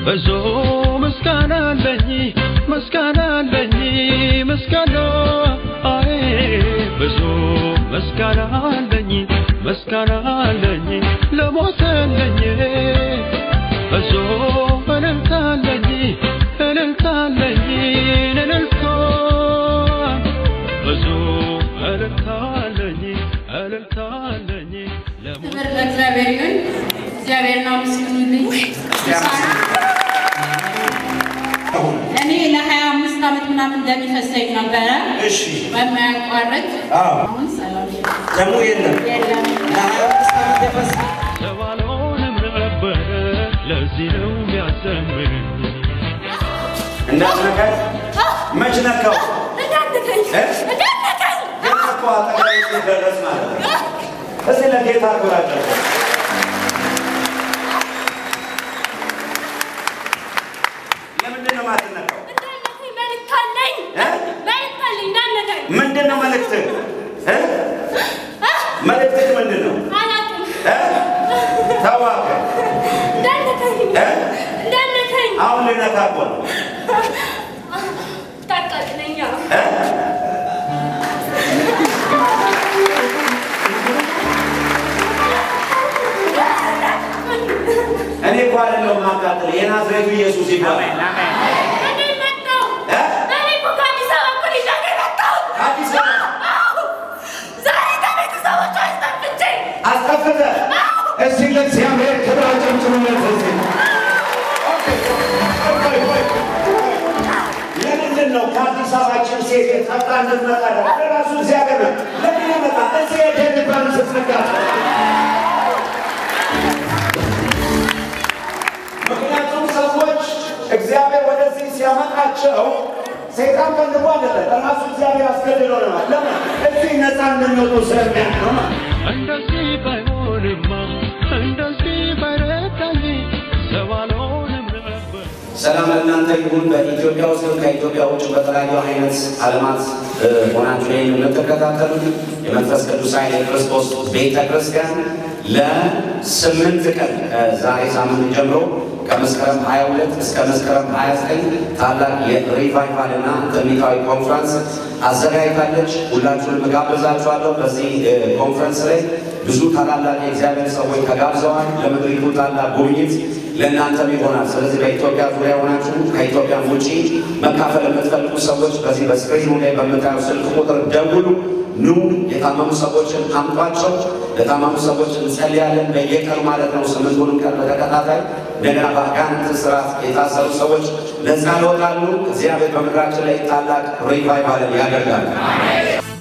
ብዙ ምስጋና አለኝ ምስጋና አለኝ ምስጋና አይ ብዙ ምስጋና አለኝ ምስጋና አለኝ ለሞተልኝ ብዙ እልልታ አለኝ እልልታ አለኝ እልልታ ብዙ እልልታ አለኝ እልልታ አለኝ ለእግዚአብሔር ይሁን እግዚአብሔርን አመስግኑልኝ እኔ ለ25 ዓመት ምናምን እንደሚፈሰኝ ነበር እሺ በማያቋርጥ አሁን ሰላም ደሞ የለም ለ25 ዓመት ተፈስ ሰዋሎንም ነበር ለዚህ ነው የሚያሰምር እንዳትነካኝ መች ነካው እንዳትነካኝ ገናው አጠቃላይ ደረስ ማለት እዚህ ለጌታ አክብራቸው ምንድነው መልእክት መልእክት ምንድነው አላውቅም ታዋቀ እንዳነከኝ አሁን ለነካቆ ታቃጥለኛ እኔ ቋል ነው ማቃጠል የናዝሬቱ ኢየሱስ ይባላል አሜን እስቲ ለእግዚአብሔር ክብር አጨብጭቡለት ለምንድን ነው ከአዲስ አበባችን ሴት የጠጣ እንድትመጣ ለራሱ እግዚአብሔር ለምን ይመጣ እዚህ የደንባን ስትነካ ምክንያቱም ሰዎች እግዚአብሔር ወደዚህ ሲያመጣቸው ሰይጣን ፈልጎ አይደለም ራሱ እግዚአብሔር አስገድዶ ነው ለምን እዚህ ነፃ እንደሚወጡ ስለሚያውቅ ነው እንደዚህ ባይሆንማ እንደዚህ ባይረዳኝ ሰዋሎንም ነበር ሰላም ለእናንተ ይሁን በኢትዮጵያ ውስጥ ከኢትዮጵያ ውጭ በተለያዩ አይነት ዓለማት ሆናችሁ የምትከታተሉ የመንፈስ ቅዱስ ኃይል የክርስቶስ ቤተ ክርስቲያን ለ8 ቀን ዛሬ ሳምንት ጀምሮ ከመስከረም 22 እስከ መስከረም 29 ታላቅ የሪቫይቫል እና ትንቢታዊ ኮንፈረንስ አዘጋጅታለች። ሁላችሁንም ጋብዛችኋለሁ። በዚህ ኮንፈረንስ ላይ ብዙ ታላላቅ የእግዚአብሔር ሰዎች ተጋብዘዋል። ለምድሪቱ ታላቅ ጉብኝት ለእናንተም ይሆናል። ስለዚህ በኢትዮጵያ ዙሪያ ሆናችሁ ከኢትዮጵያ ውጪ መካፈል የምትፈልጉ ሰዎች በዚህ በስክሪኑ ላይ በምታዩ ስልክ ቁጥር ደውሉ። ኑ የታመሙ ሰዎችን አምጧቸው። ለታመሙ ሰዎች እንጸልያለን በየቀኑ ማለት ነው 8 ቀን በተከታታይ እንደገና በአጋንንት ስራት የታሰሩ ሰዎች ነፃ ይወጣሉ። እግዚአብሔር በምድራችን ላይ ታላቅ ሪቫይቫልን ያደርጋል። አሜን።